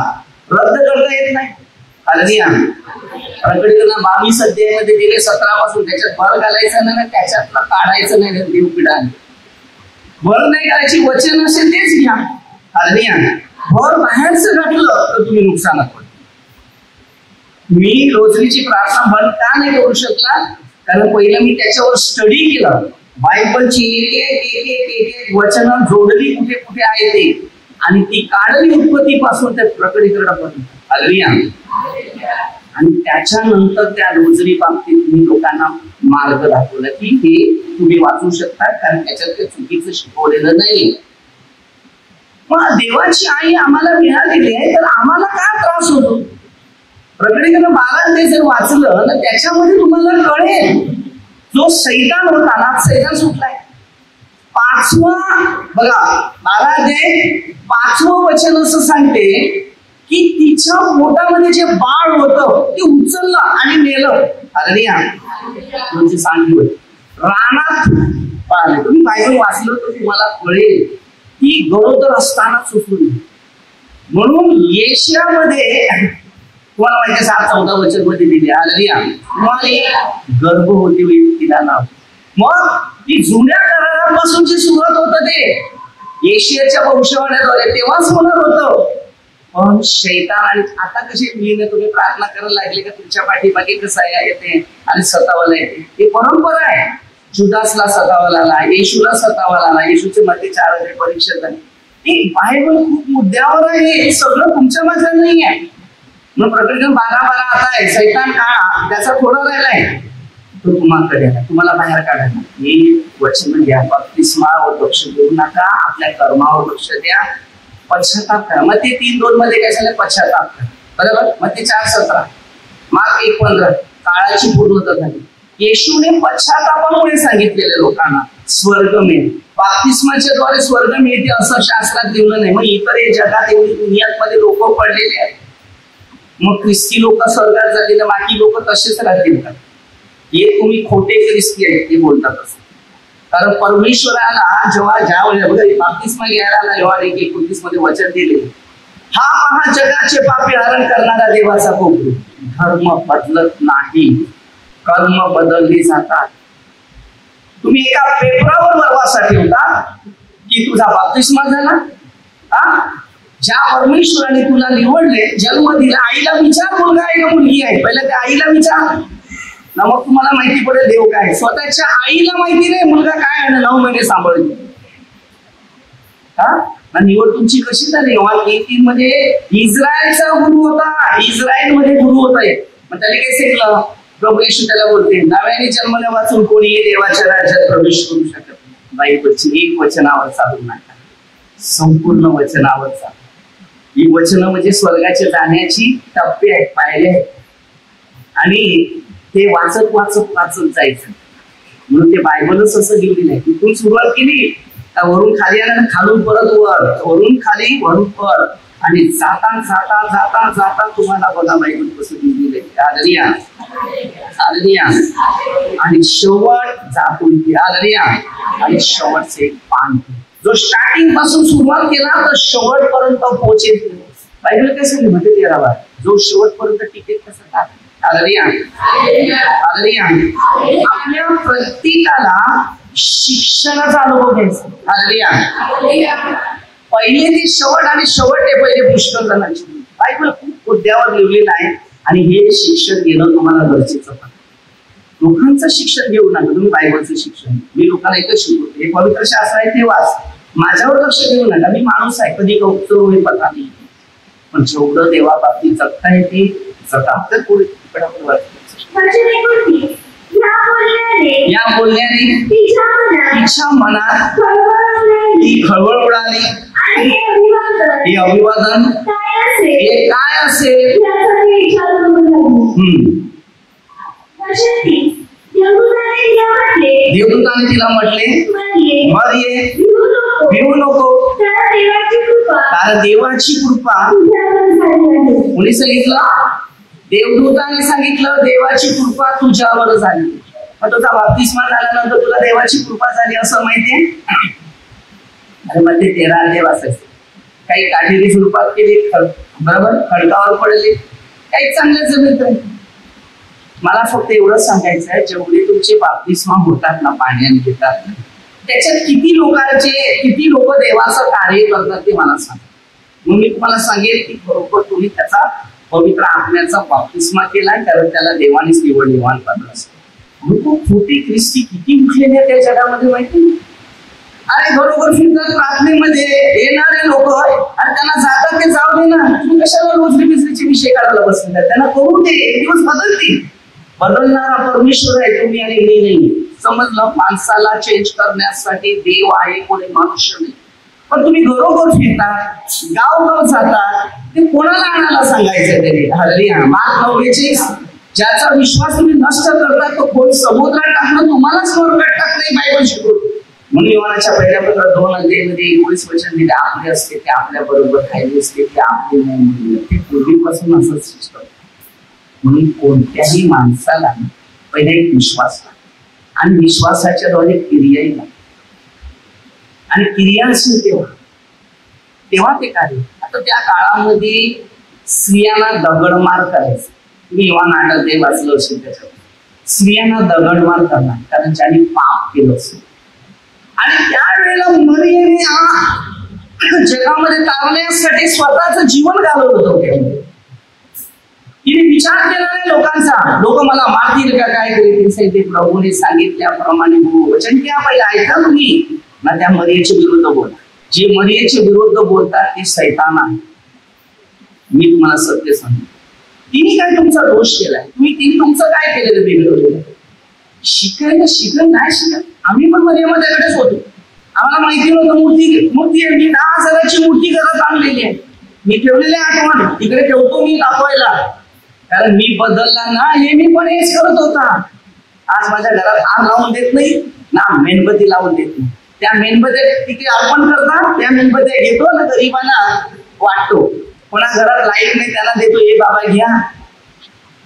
रद्द करता येत नाही. हालेलुया. प्रकटीकरण 22 अध्यायामध्ये दिले 17 पासून त्याच्यात भर घालायचं नाही, त्याच्यातलं काढायचं नाही. देवपिढा भर नाही करायची, वचन असेल तेच घ्या. हालेलुया. भर बाहेरचं घातलं तर तुम्ही नुकसानात पडता. मी रोजरीची प्रार्थना बंद का नाही करू शकला? कारण पहिलं मी त्याच्यावर स्टडी केलं, बायबलची एक वचन जोडली कुठे कुठे आहे ते, आणि ती काढली उत्पत्तीपासून ते प्रकटीकरणापर्यंत. हालेलुया. आणि त्याच्यानंतर त्या रोजरी बाबतीत मी लोकांना मार्ग दाखवला की हे तुम्ही वाचू शकता, कारण त्याच्यात ते चुकीचं शिकवलेलं नाही. मग देवाची आई आम्हाला मिळालेली आहे, तर आम्हाला काय त्रास होतो? प्रकटीकरण 12 ते जर वाचलं ना त्याच्यामध्ये तुम्हाला कळेल जो सैतान होता ना, सैतान सुटलाय. 5वं बघा 12 ते 5वं वचन असं सांगते की तिच्या पोटामध्ये जे बाळ होतं ते उचललं आणि नेलं. म्हणजे सांगितलं रानात पाळले. तुम्ही बायबल वाचलं तर तुम्हाला कळेल की गरोदर असताना सुटली. म्हणून येशयामध्ये तुम्हाला माहिती 7-14 वचन मध्ये दिले. हालेलुया. गर्भवती व्यक्तीला नाव. मग ती जुन्या करारापासून जी सुरुवात होत ते येशयाच्या वंशवाण्याद्वारे तेव्हाच होणार होतं. पण शैतान आणि आता कशी मुलीने तुम्ही प्रार्थना करायला लागले का तुमच्या पाठीमागे कसाया येते आणि सतावाला येते. ही परंपरा आहे. जुदासला सतावाला आला, येशूला सतावाला आला, येशूचे मध्ये 4 परीक्षा झाली. ती बायबल खूप मुद्द्यावर आहे. हे सगळं तुमच्या माझ्या नाही आहे. मग प्रकटीकरण 12 आता आहे. सैतान काळा त्याचा थोडा राहिलाय तो तुम्हाला तुम्हाला बाहेर काढायला. हे वचन घ्या. बप्तिस्मावर लक्ष देऊ नका, आपल्या कर्मावर लक्ष द्या, पश्चाताप करा. मग ते 3:2 मध्ये काय झालं? पश्चाताप करा. बरोबर. मग ते 4:17 मार्क 1:15 काळाची पूर्णता झाली. येशूने पश्चातापामुळे सांगितलेल्या लोकांना स्वर्ग मिळेल. बाप्तिस्माच्या द्वारे स्वर्ग मिळते असं शास्त्रात लिहिलं नाही. मग इतर हे जगात एवढी दुनियामध्ये लोक पडलेले आहेत. मग ख्रिस्ती लोक स्वर्गात जातील तर बाकी लोक तसेच राहतील का? हे तुम्ही खोटे ख्रिस्ती आहेत ते बोलतात असं. कारण परमेश्वराला जेव्हा ज्या वेळेला बाप्तिस्मा घ्यायला आला योहान 1:29 मध्ये वचन दिले, हा पहा जगाचे पापी हरण करणारा देवाचा कोपरू. धर्म बदलत नाही, कर्म बदलली जातात. तुम्ही एका पेपरावर भरवसा ठेवता की तुझा बाप्तिस्मा झाला. ज्या परमेश्वराने तुला निवडले, जन्म दिला, आईला विचार मुलगा आहे का मुलगी आहे, पहिल्या त्या आईला विचार ना, मग तुम्हाला माहिती पडेल देव काय. स्वतःच्या आईला माहिती नाही मुलगा काय आहे, 9 महिने सांभाळले. निवड तुमची कशी झाली? योहान 1:3 मध्ये इस्रायलचा गुरु होता, इस्रायल मध्ये गुरु होता. मग त्याने काय सांगितलं? प्रभू येशू त्याला बोलते, नव्याने जन्मल्या वाचून कोणी देवाच्या राज्यात प्रवेश करू शकत नाही. बायबलची एक वचनावर चालू नका, संपूर्ण वचनावर चालू. ही वचन म्हणजे स्वर्गाच्या जाण्याची टप्पे आहेत, पायऱ्या आहेत. आणि ते वाचत वाचत वाचत जायचं. म्हणून ते बायबलच असं लिहिलेलं आहे. तिथून सुरुवात केली का वरून खाली आलं, खालून परत वर, वरून खाली वरून वर, आणि जाता जाता जाता जाता तुम्हाला बघा बायबल कसं लिहिलेलं आहे. Hallelujah, hallelujah. आणि शेवट जातो इथे. हालेलुया. आणि शेवटचे एक पान जो स्टार्टिंग पासून सुरुवात केला तर शेवटपर्यंत पोहोचेल. बायबल कसं म्हणते 13 जो शेवटपर्यंत टिकेल कसं का. Hallelujah, hallelujah. आपल्या प्रत्येकाला शिक्षणाचा अनुभव घ्यायचा. हालेलुया. पहिले ते शेवट आणि शेवट आहे पहिले पुष्कळ जणांची. बायबल खूप मुद्द्यावर लिहिलेलं आहे आणि हे शिक्षण घेणं तुम्हाला गरजेचं आहे. लोकांचं शिक्षण घेऊ नका, तुम्ही बायबलचं शिक्षण. मी लोकांना एकच शिकवतो, हे पवित्र शास्त्र आहे ते वाच, माझ्यावर लक्ष देऊ नका. मी माणूस आहे, कधी कौतुक होईल पता नाही, पण जेवढं देवाबाबतीत जगता येते जगा. तर पुढे या बोलण्याने तिच्या मनात ती खळबळ उडाली. हे अभिवादन हे काय असेल? देवदूताने तिला म्हटले, मरिये भिवू नको, कारण देवाची कृपा. कोणी सांगितलं? देवदूताने सांगितलं देवाची कृपा तुझ्यावर झाली. मग तुझा बाप्तिस्मा झाल्यानंतर तुला देवाची कृपा झाली असं माहितीये? आणि मग ते 13 अध्याय वाचायचे. काही काठीने सुरुवात केली, बरोबर खडकावर पडले, काही चांगल्या जमीत राहिले. मला फक्त एवढंच सांगायचं आहे, जेवढे तुमचे बाप्तिस्मा होतात ना, पाण्याने घेतात ना, त्याच्यात किती लोक देवाचं कार्य करतात ते मला सांगा. मग मी तुम्हाला सांगेल की बरोबर तुम्ही त्याचा पवित्र आत्म्याचा बाप्तिस्मा केलाय, कारण त्याला देवानेच निवड करत असतो. खूप खोटे ख्रिस्ती किती उठलेले आहेत त्या जगामध्ये माहिती नाही. अरे बरोबर फिरतात प्रार्थनेमध्ये येणारे लोक आणि त्यांना जातात ते जाऊ दे ना, तुम्ही कशाला रोजरी बिजरीचे विषय काढायला बसले? त्यांना करू दे, एक दिवस बदलतील. बदलणारा परमेश्वर आहे, तुम्ही आणि मी नाही. समजलं? माणसाला चेंज करण्यासाठी देव आहे, कोणी मनुष्य नाही. पण तुम्ही घरोघर फिरता, गावगाव जाता, ते कोणाला आणायला सांगायचं तरी? हल्ली मार्क 49, ज्याचा विश्वास तुम्ही नष्ट करता तो खोल समुद्रात टाकणं तुम्हालाच नरकात टाकणे बायबल शिकवतो. म्हणून योहानाच्या पहिल्या पत्रात 2 अध्यायामध्ये 19 वचन दिले, आपले असते ते आपल्या बरोबर खायले असते ते आपले नाही. ते पूर्वीपासून असंच शिकवतं. म्हणून कोणत्याही माणसाला पहिले एक विश्वास आणि विश्वासाच्या द्वारे क्रियाही लागते. आणि क्रिया असेल तेव्हा ते कार्य. आता त्या काळामध्ये स्त्रियांना दगडमार करायचं. तुम्ही योहान 8 अध्याय वाचलं असेल त्याच्यावर. स्त्रियांना दगडमार करणार, कारण ज्यांनी पाप केलं असेल. आणि त्यावेळेला मरियमने जगामध्ये तारण्यासाठी स्वतःचं जीवन घालवलं होतं. तिने विचार केला नाही लोकांचा, लोक मला मारतील का काय करीतील. ते प्रभूने सांगितल्याप्रमाणे वचन घ्या, पहिले ऐका तुम्ही ना त्या मरियेच्या विरुद्ध बोला. जे मरियेच्या विरुद्ध बोलतात ते शैतान आहे. मी तुम्हाला सत्य सांगतो, तिने काय तुमचा दोष केलाय? तिने तुमचं काय केलेलं बिघडवलेलं? शिकन नाही शिकत. आम्ही पण मरियमकडेच होतो, आम्हाला माहिती नव्हतं मूर्ती आहे. मी 10,000ची मूर्ती घरात आणलेली आहे, मी ठेवलेली आठवण तिकडे ठेवतो मी दाखवायला. कारण मी बदलला ना, हे मी पण हेच करत होता. आज माझ्या घरात हार लावून देत नाही ना, मेणबत्ती लावून देत नाही. त्या मेणबत्त्या तिथे अर्पण करतात, त्या मेणबत्त्या घेतो ना, गरीबांना वाटतो. कोणा घरात लाईट नाही त्यांना देतो, हे बाबा घ्या.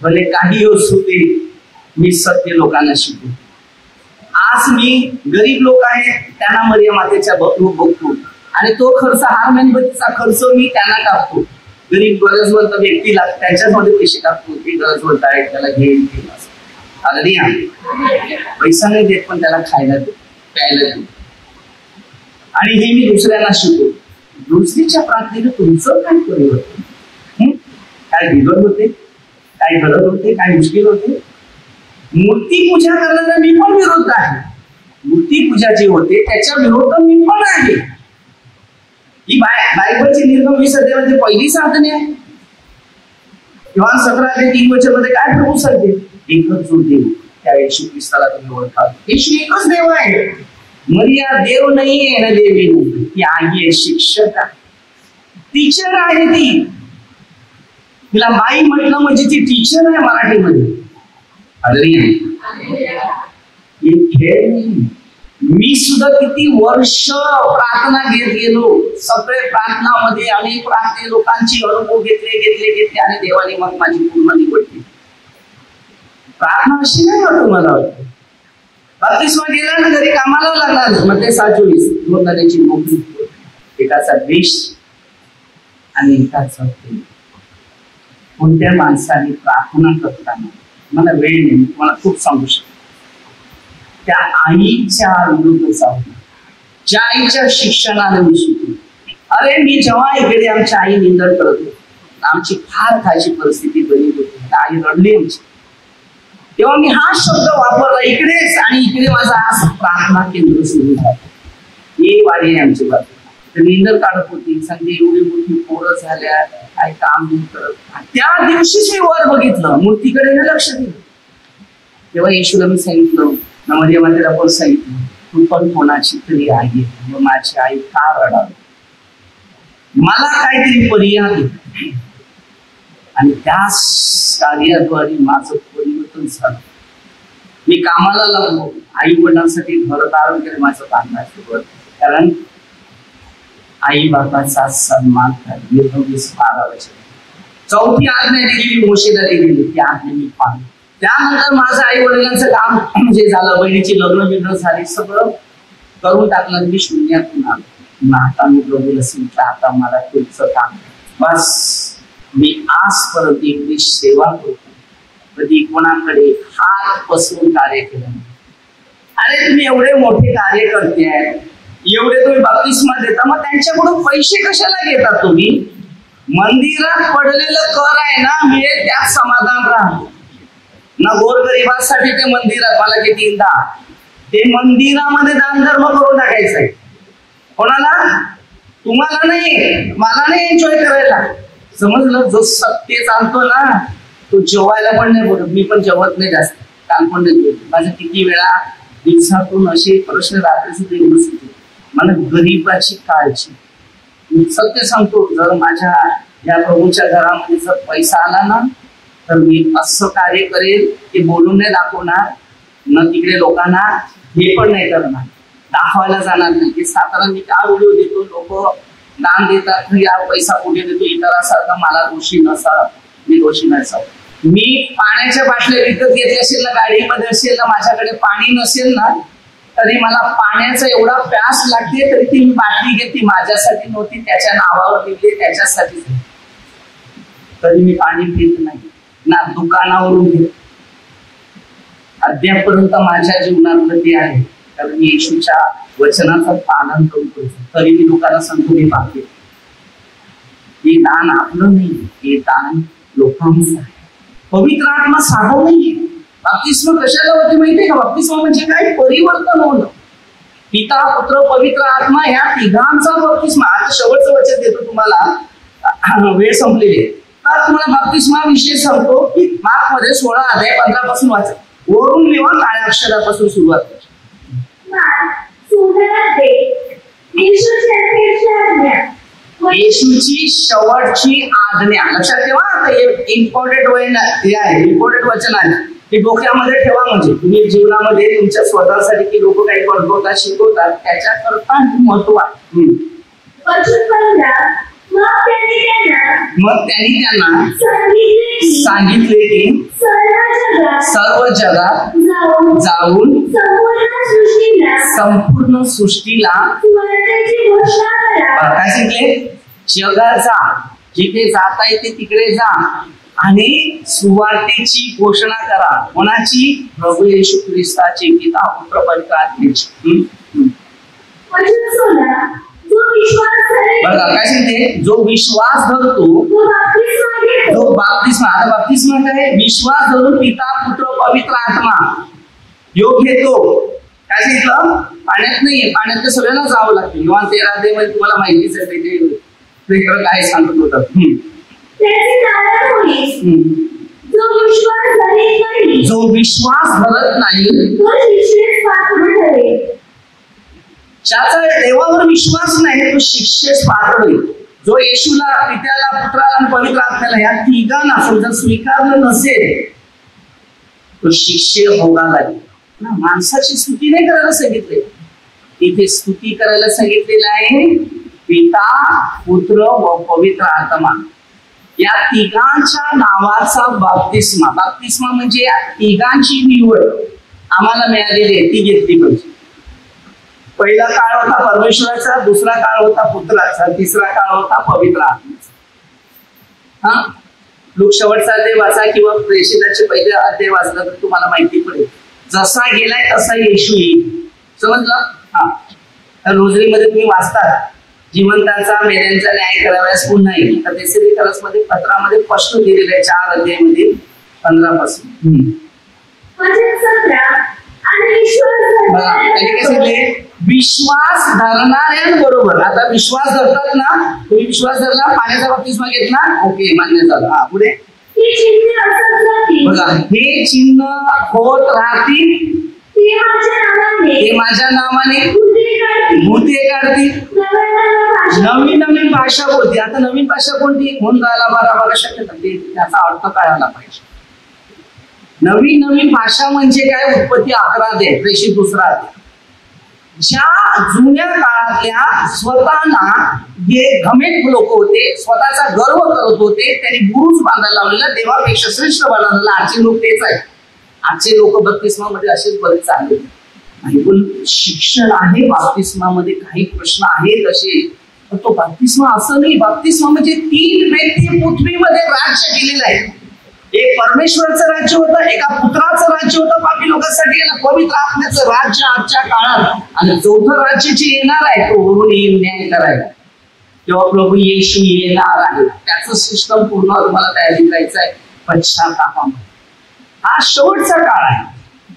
भले काही असू दे, मी सत्य लोकांना शिकवतो. आज मी गरीब लोक आहेत त्यांना मरिया मातेच्या रूप बघतो, आणि तो खर्च, हार मेणबत्तीचा खर्च मी त्यांना टाकतो. गरीब गरजवंत व्यक्तीला त्याच्यामध्ये पैसे टाकतो. ते गरजवंत आहे, त्याला घेईल पैसा नाही देत, पण त्याला खायला देतो, प्यायला देतो. आणि हे मी दुसऱ्यांना शिकवतो. दुसरीच्या प्रार्थनेने तुमचं काय परिवर्तन? काय बिघड होते, काय गरज होते, काय मुश्किल होते? मूर्ती पूजा करणारा मी पण विरोध आहे. मूर्ती पूजा जी होते त्याच्या विरोध मी पण आहे. ही बायबलची निर्गम 20 अध्यायामध्ये पहिली साधने आहे. योहान 17:3 वचनामध्ये काय प्रभू सांगते? एकच जो देव, त्या येशू ख्रिस्ताला तुम्ही ओळखा. येशू एकच देव आहे. मरिया देव नाहीये ना देवी नाही, ती आहे शिक्षक आहे, टीचर आहे. तिला बाई म्हटलं म्हणजे ती टीचर आहे मराठीमध्ये. खेळ नाही. मी सुद्धा किती वर्ष प्रार्थना घेत गेलो. सगळे प्रार्थनामध्ये अनेक प्रार्थने लोकांची अनुभव घेतले आणि देवाने मग माझी पूर्ण निवड केली. प्रार्थना अशी नाही वाटत मला वाटतं. बाप्तिस्मा गेला ना, घरी कामाला लागला. मग ते 27 2 जणांची नोकरी, एकाचा देश आणि एकाचा प्रेम. कोणत्या माणसाने प्रार्थना करताना, मला वेळ नाही, तुम्हाला खूप सांगू शकतो, त्या आईच्या विरुद्ध जाऊ, ज्या आईच्या शिक्षणाने मी शिकलो. अरे मी जेव्हा इकडे आमच्या आई निंदन करत होती, आमची फार खायची परिस्थिती बनी होती, आई रडली आमची, तेव्हा मी हा शब्द वापरला इकडेच. आणि इकडे माझा हा प्रार्थना केंद्र सुरू झालं. हे वारी आमची बाजू निंदर काढत होती. संधी एवढी मोठी पोरं झाल्या, काय काम नाही करत. त्या दिवशीच मी वर बघितलं, मूर्तीकडे लक्ष दिलं. तेव्हा येशूला मी सांगितलं, मरिया मातेला पण सांगितलं, तू पण कोणाची तरी आई. माझी आई का रडावी? मला काहीतरी पर्याय. आणि त्याच कार्याद्वारे माझं परिवर्तन झालं. मी कामाला लागलो, आई वडिलांसाठी घरदार वगैरे माझं बांधणं सुरुवात. कारण आई बाबाचा सन्मान कर. 12 चौथी आज्ञा दिलेली मोशेला दिलेली, ती आज्ञा मी पाळली. त्यानंतर माझं आई वडिलांचं काम जे झालं, बहिणीची लग्न झाली, सगळं करून टाकलं. मी शून्यातून आलो. आता मी प्रभूला सांगितलं, आता मला तुमचं काम बस. मी आजपर्यंत एवढी सेवा करतो, कधी कोणाकडे हात पसरून कार्य केलं. अरे तुम्ही एवढे मोठे कार्य करते, एवढे तुम्ही बप्तिस्मा देता, मग त्यांच्याकडून पैसे कशाला घेता तुम्ही? मंदिरात पडलेलं कर आहे ना, मिळेल त्यात समाधान राहा ना. गोरगरिबांसाठी ते मंदिरात मला किती दा, ते मंदिरामध्ये दान धर्म करून टाकायचं आहे. कोणाला? तुम्हाला नाही, मला नाही एन्जॉय करायला. समजलं? जो सत्य चालतो ना तो जेवायला पण नाही बोलत. मी पण जेवत नाही जास्त, काल पण नाही. माझं किती वेळा दिवसातून असे प्रश्न रात्री सुद्धा येऊन होते, मला गरीबाची काळजी. मी सत्य सांगतो, जर माझ्या या प्रभूच्या घरामध्ये जर पैसा आला ना, तर मी असं कार्य करेल की बोलून नाही दाखवणार, न तिकडे लोकांना हे पण नाही करणार, दाखवायला जाणार नाही. की साधारण मी काय व्हिडिओ देतो, लोक दान देतात, या पैसा कुठे देतो इतरांसारखा, मला दोषी नसा, मी दोषी नसावं. मी पाण्याच्या बाटल्या विकत घेतल्या असेल ना, गाडीमध्ये असेल ना, माझ्याकडे पाणी नसेल ना, तरी मला पाण्याचा एवढा प्यास लागते, तरी ती मी बाटली घेतली, माझ्यासाठी नव्हती, त्याच्या नावावर लिहिली, त्याच्यासाठी, तरी मी पाणी घेत नाही ना, दुकानावरून घेत. अद्यापर्यंत माझ्या जीवनातलं ते आहे, कारण मी येशूच्या वचनाचं पालन करतो. तरी मी दुकानात सांगतो मी पाहते, हे दान आपलं नाही, हे दान लोकांचं आहे. पवित्र आत्मा साधव नाहीये. बाप्तिस्मा कशाला होते माहितीये का? बाप्तिस्मा म्हणजे काय? परिवर्तन होणं. पिता, पुत्र, पवित्र आत्मा ह्या तिघांचा बाप्तिस्मा. आता शेवटचं वचन देतो तुम्हाला, वेळ संपलेली आहे. तर तुम्हाला बाप्तिस्मा विषय सांगतो की मार्क मध्ये 16 अध्याय 15 पासून वाचा. वरून लिहा, काळ्या अक्षरापासून सुरुवात करा. येशूची शेवटची आज्ञा. लक्षात ठेवा, आता हे इम्पॉर्टंट हे आहे, इम्पॉर्टंट वचन आहे, ते डोक्यामध्ये ठेवा. म्हणजे तुम्ही जीवनामध्ये तुमच्या स्वतःसाठी की लोक काही करतात, शिकवतात, त्याच्याकरता महत्व आहे. मग त्यांनी त्यांना सांगितले की सर्व जगात जाऊन संपूर्ण सृष्टीला काय सांगितले? जगात जा, जिथे जाता येते तिकडे जा आणि सुवार्तेची घोषणा करा. कोणाची? प्रभू येशू ख्रिस्ताची, पिता, पुत्र, पवित्र आत्म्याची. बघा काय सांगते? जो विश्वास धरतो, जो बाप्तिस्मा. आता बाप्तिस्मा काय? विश्वास धरून पिता, पुत्र, पवित्र आत्मा योग घेतो. काय सांगितलं? पाण्यात नाहीये, पाण्यात तर सगळ्यांना जावं लागतं. योहान 13 मध्ये तुम्हाला माहितीच आहे, ते काय सांगत होतं. जो विश्वास धरत नाही, ज्याचा देवावर विश्वास नाही, तो शिक्षेस पात्र होईल. जो येशूला, पित्याला, पुत्राला आणि पवित्र आत्म्याला या तिघांना जर स्वीकारलं नसेल, तो शिक्षे भोगायला लागेल. माणसाची स्तुती नाही करायला सांगितले, तिथे स्तुती करायला सांगितलेलं आहे पिता, पुत्र व पवित्र आत्मा. या तिघांच्या नावाचा बाप्तिस्मा. बाप्तिस्मा म्हणजे या तिघांची निवड आम्हाला मिळालेली आहे, ती घेतली पाहिजे. पहिला काळ होता परमेश्वराचा, दुसरा काळ होता पुत्राचा, तिसरा काळ होता पवित्र आत्म्याचा. लोक शेवटचा अध्याय वाचा किंवा प्रेषिताचे पहिले अध्याय वाचला तर तुम्हाला माहिती पडेल. जसा गेलाय तसा येशू येईल. समजलं? तर रोजरीमध्ये तुम्ही वाचतात, जिवंतांचा मेल्यांचा न्याय कराव्यास पुन्हा येईल. तर तेसेलिकरस मध्ये पत्रामध्ये स्पष्ट दिलेलं आहे 4 अध्यायामध्ये 15 पासून. विश्वास धरणाऱ्यांबरोबर. आता विश्वास धरतात ना, तुम्ही विश्वास धरला, पाण्याचा बाप्तिस्मा घेतला, ओके, मान्य झालं. पुढे बघा, हे चिन्ह होत राहतील, ते माझ्या नावाने भूते काढतील, नवीन नवीन भाषा बोलतील. आता नवीन भाषा कोणती? होऊन जायला 12 शक्यता, त्याचा अर्थ कळायला पाहिजे. नवीन नवीन भाषा म्हणजे काय? उत्पत्ती 11 अध्याय, प्रेषित 2 अध्याय. ज्या जुन्या काळातल्या स्वतःना जे घमेट लोक होते, स्वतःचा गर्व करत होते, त्यांनी गुरुच बांधायला लावलेला, देवापेक्षा श्रेष्ठ बनवलेला. आजचे लोक तेच आहेत. आजचे लोक बाप्तिस्मामध्ये असेच बरेच चालले. पण शिक्षण आहे बाप्तिस्मामध्ये, काही प्रश्न आहेत असे, पण तो बाप्तिस्मा असं नाही. बाप्तिस्मा म्हणजे 3 व्यक्ती पृथ्वीमध्ये राज्य केलेलं आहे. एक परमेश्वराचं राज्य होतं, एका पुत्राचं राज्य होतं पापी लोकांसाठी, पवित्र आत्म्याचं राज्य आजच्या काळात, आणि 4थं राज्य जे येणार आहे तो वरून येईल न्याय करायला. जेव्हा प्रभू येशू येणार आहे, त्याचं सिस्टम पूर्ण तुम्हाला तयारी करायचं आहे पश्चातापामध्ये. हा शेवटचा काळ आहे.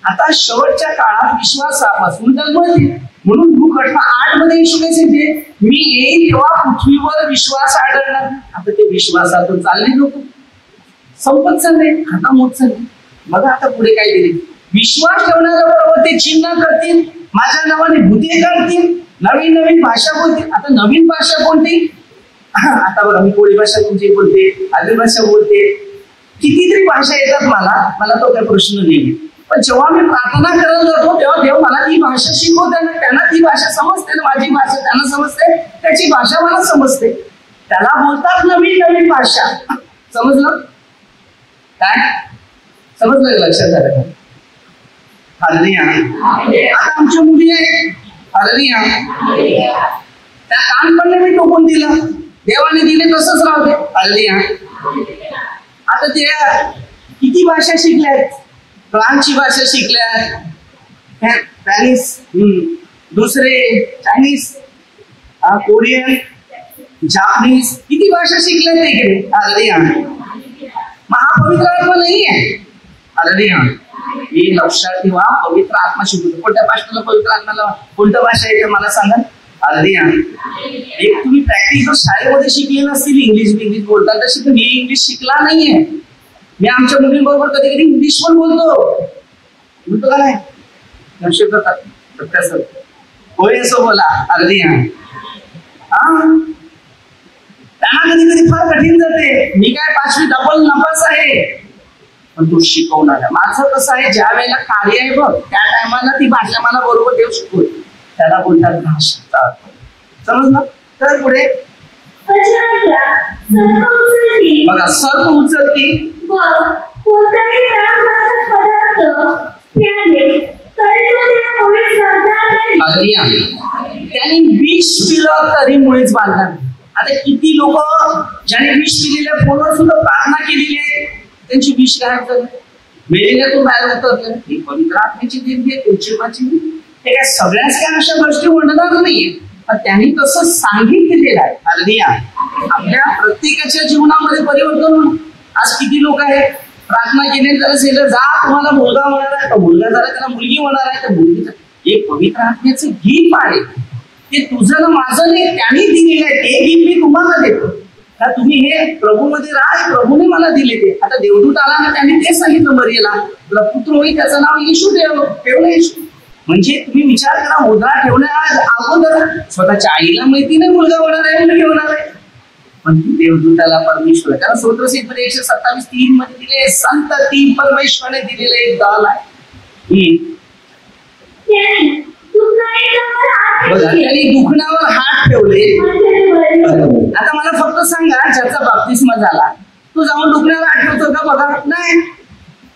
आता शेवटच्या काळात विश्वासापासून जन्मतील. म्हणून लूक 8 मध्ये येशू काय सांगते? मी येईल तेव्हा पृथ्वीवर विश्वास आढळणार. आता ते विश्वासातून चालले लोक, संपत चालले, खतम होत चालले. बघा आता पुढे काय दिले? विश्वास ठेवण्याबरोबर ते चिन्ह करतील, माझ्या नावाने भूते काढतील, नवीन नवीन भाषा बोलते. आता नवीन भाषा कोणती? आता बघा, मी कोळी भाषा तुमची बोलते, आदिवासी भाषा बोलते, कितीतरी भाषा येतात मला तो काही प्रश्न नाही. पण जेव्हा मी प्रार्थना करायला जातो तेव्हा देव मला ती भाषा शिकवते ना, त्यांना ती भाषा समजते, माझी भाषा त्यांना समजते, त्याची भाषा मला समजते. त्याला बोलतात नवीन नवीन भाषा. समजलं काय? समजलं? लक्षात आलं? हालेलुया. आता आमच्या मुली आहेत, हालेलुया, त्या कानपडले मी टोकून दिलं, देवाने दिले तसंच राहते, हालेलुया. आता ते किती भाषा शिकल्यात, फ्रान्सची भाषा शिकल्यात, स्पॅनिश, दुसरे चायनीज, कोरियन, जापनीज, किती भाषा शिकल्यात इकडे, हालेलुया. महापवित्र आत्मा नाही आहे, हालेलुया. हे लक्षात ठेवा, पवित्र आत्मा शिकवतो. कोणत्या भाषेला पवित्र आत्म्याला कोणत्या भाषा येते मला सांगा, हालेलुया. एक तुम्ही प्रॅक्टिकल शाळेमध्ये शिकले नसतील, इंग्लिश बोलतात तशी तुम्ही इंग्लिश शिकला नाहीये. मी आमच्या मुलींबरोबर कधी कधी इंग्लिश पण बोलतो का नाही, होय असं बोला, हालेलुया. त्यांना कधी कधी फार कठीण जाते. मी काय 5वी डबल नफास आहे, पण तो शिकवणार आहे. माझं कसं आहे, ज्या वेळेला कार्य आहे बघ, त्या टायमाला ती भाषा मला बरोबर देव शिकवते, त्याला बोलतात भाषा. समजलं? तर पुढे बघा, सर्प उचलती, त्यांनी विष पिलं तरी मुळेच बांधणार. आता किती लोक ज्याने विष पिलेल्या फोनवर सुद्धा प्रार्थना केलेली आहे, त्यांची विष काय मेलेल्यातून बाहेर उतरले. ही पवित्र आत्म्याची देणगी आहे, तुमची. ते काय सगळ्याच काय अशा गोष्टी म्हणणार नाहीये, पण त्यांनी तसं सांगितलेलं आहे, हालेलुया. आपल्या प्रत्येकाच्या जीवनामध्ये परिवर्तन होणं. आज किती लोक आहेत, प्रार्थना केली तर जा तुम्हाला मुलगा होणार आहे, तर मुलगा झाला त्याला मुलगी होणार आहे, तर मुलगीचं. हे पवित्र आत्म्याचं गिफ्ट आहे, ते तुझं ना माझं नाही, त्यांनी दिलेलं आहे. ते गिफ्ट मी तुम्हाला देतो, तर तुम्ही हे प्रभूमध्ये राहा, प्रभूने मला दिले ते. आता देवदूत आला ना, त्यांनी तेच सांगितलं मरियेला, तुला पुत्र होईल, त्याचं नाव येशू ठेवलं, येशू. म्हणजे तुम्ही विचार करा, मुद्रा ठेवण्या अगोदर स्वतःच्या आईला माहिती नाही मुलगा होणार आहे, मुलगी होणार आहे, पण ती देवदूताला परमेश्वर, कारण स्तोत्रसिद्ध 127:3 मध्ये दिले, संत 3 परमेश्वराने दिलेलं एक दान आहे. बघा, त्यांनी दुखण्यावर हात ठेवले. आता मला फक्त सांगा, ज्याचा बाप्तिस्मा झाला तो जाऊन दुखण्यावर हात ठेवतो का? बघा, नाही.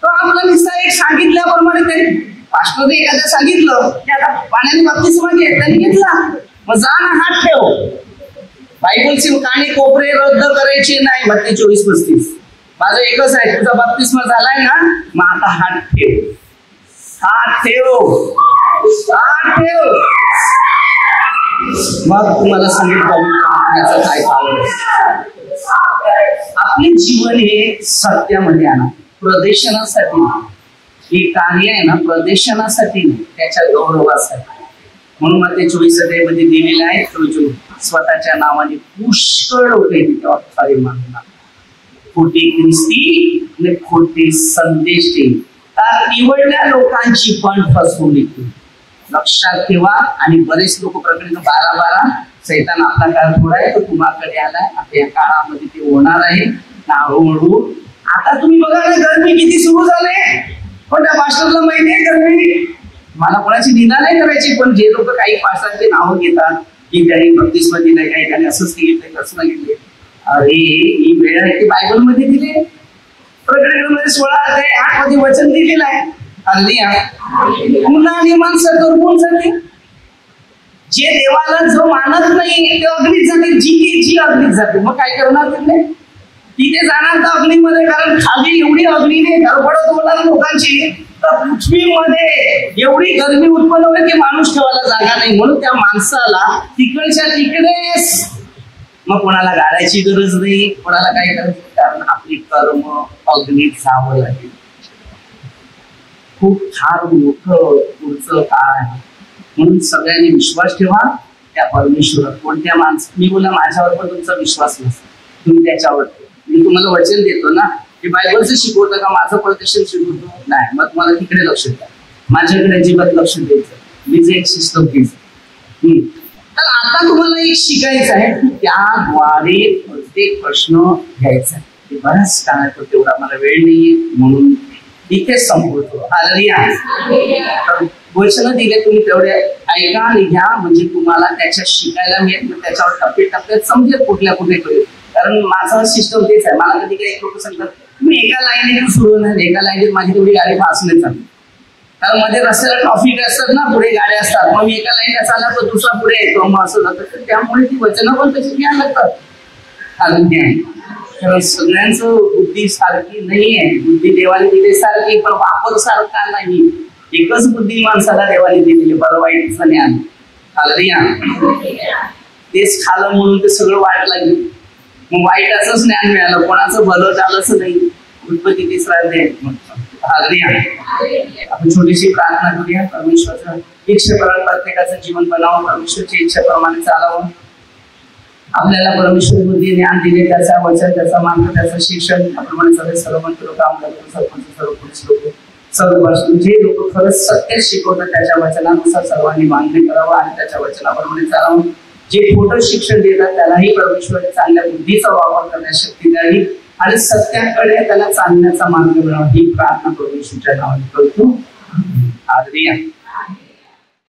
तो आपला निस्ता एक सांगितल्याप्रमाणे त्यांनी पास्टरने एखाद्या सांगितलं की आता पाण्याने बाप्तिस्मा घे, त्यांनी घेतला, मग जा ना हात ठेव. बायबलचे काने कोपरे रद्द करायचे नाही. मत्ती 24:35. माझं एकच आहे, तुझा बाप्तिस्मा झालाय ना, मग आता हात ठेव, हात ठेव, हात ठेव. मग तुम्हाला सांगितलं काय आवड. आपले जीवन हे सत्यामध्ये आणा, प्रदर्शनासाठी. हे कार्य आहे ना, प्रदर्शनासाठी नाही, त्याच्या गौरवासाठी. म्हणून मग ते 24 मध्ये दिलेले आहे, स्वतःच्या नावाने पुष्कळ लोक खरे मानणार, खोटे ख्रिस्ती आणि खोटे संदेश देईल, तर निवडल्या लोकांची पण फसवणूक. लक्षात ठेवा. आणि बरेच लोक प्रकरण 12:12 सैतान आपला काळ थोडा आहे, तो तुम्हाकडे आलाय. आता या काळामध्ये ते होणार आहे हळूहळू. आता तुम्ही बघा ना, गरमी किती सुरू झाले. पण त्या पास्टरला माहितीये गरमी, मला कोणाची निंदा नाही करायची, पण जे लोक काही पास्टरचे नावं घेतात की त्यांनी बत्तीस मध्ये नाही, काही त्याने असंच सांगितलंय, कसं सांगितले. अरे ही वेळ आहे, ती बायबल मध्ये दिले, प्रकटणमध्ये 16:8 मध्ये वचन दिलेलं आहे. पुन्हा आणि माणसं दुर्गुण जातील. जे देवाला जो मानत नाही ते अग्नीत जातील, जी अग्नीत जाते. मग काय करणार तिथे? तिथे जाणार तर अग्नीमध्ये, कारण खाली एवढी अग्नीने धडपडत होणार लोकांची, तर पृथ्वीमध्ये एवढी गरमी उत्पन्न होईल की माणूस ठेवायला जागा नाही. म्हणून त्या माणसाला तिकडच्या तिकडेच, मग कोणाला गाडायची गरज नाही, कोणाला काय करायचं, कारण आपली कर्म अग्नीत जावं लागेल. खूप फार मोठं पुढचं काळ आहे. म्हणून सगळ्यांनी विश्वास ठेवा त्या परमेश्वरात. कोणत्या माणसं, मी बोला माझ्यावर पण तुमचा विश्वास नसतो, तुम्ही त्याच्यावर. मी तुम्हाला वचन देतो ना, की बायबलचं शिकवतं का माझं प्रदर्शन शिकवतो नाही, मग तुम्हाला तिकडे लक्ष द्या, माझ्याकडे अजिबात लक्ष द्यायचं. मी जे एक सिस्टम घ्यायचं. तर आता तुम्हाला एक शिकायचं आहे की त्याद्वारे प्रत्येक प्रश्न घ्यायचा आहे. बराच काळ तेवढा मला वेळ नाहीये म्हणून इथे संपवतो. हालेलुया. वचन दिले तुम्ही तेवढे ऐका आणि घ्या, म्हणजे तुम्हाला त्याच्यात शिकायला मिळेल, त्याच्यावर टप्पे टप्प्यात समजेल कुठल्या कुठे करेल. कारण माझा सिस्टम तेच आहे. मला कधी काही लोक सांगतात तुम्ही एका लाईनीतून सुरू नाही, एका लाईनीत माझी तेवढी गाडी फास्ट नाही चालली, कारण मध्ये रस्त्याला ट्रॉफिक असतात ना, पुढे गाड्या असतात, मग मी एका लाईनला चालला तर दुसरा पुढे येतो, मग असं जातं. त्यामुळे ती वचनं पण तशी घ्यायला लागतात. कारण सगळ्यांचं बुद्धी सारखी नाही आहे. बुद्धी देवाने दिली सारखी, पण वापर सारखा नाही. एकच बुद्धी माणसाला देवाने दिलेली, बरं वाईटचं ज्ञान. हालेलुया. तेच खालं म्हणून ते सगळं वाईट लागलं, मग वाईटाचंच ज्ञान मिळालं, कोणाचं भलं झालंच नाही. उत्पत्ती 3रा अध्याय. हालेलुया. आपण छोटीशी प्रार्थना करूया. परमेश्वराचं इच्छेप्रमाणे प्रत्येकाचं जीवन बनावं, परमेश्वरची इच्छेप्रमाणे चालावं. आपल्याला परमेश्वर बुद्धी ज्ञान दिले, त्याचा वचन, त्याचा मार्ग, त्याचं शिक्षण, त्याप्रमाणे सगळे सर्व मंत्र काम करतो. सरपंच, सर्व पोलीस लोक, सर्व जे लोक खरंच सत्य शिकवतात त्याच्या वचनानुसार सर्वांनी मान्य करावं आणि त्याच्या वचनाप्रमाणे चालावं. जे खोटं शिक्षण देतात त्यालाही परमेश्वर चांगल्या बुद्धीचा वापर करण्यास शक्ती द्यावी आणि सत्याकडे त्याला चालण्याचा मार्ग मिळावा. ही प्रार्थना परमेश्वरच्या नावाने करतो. हालेलुया.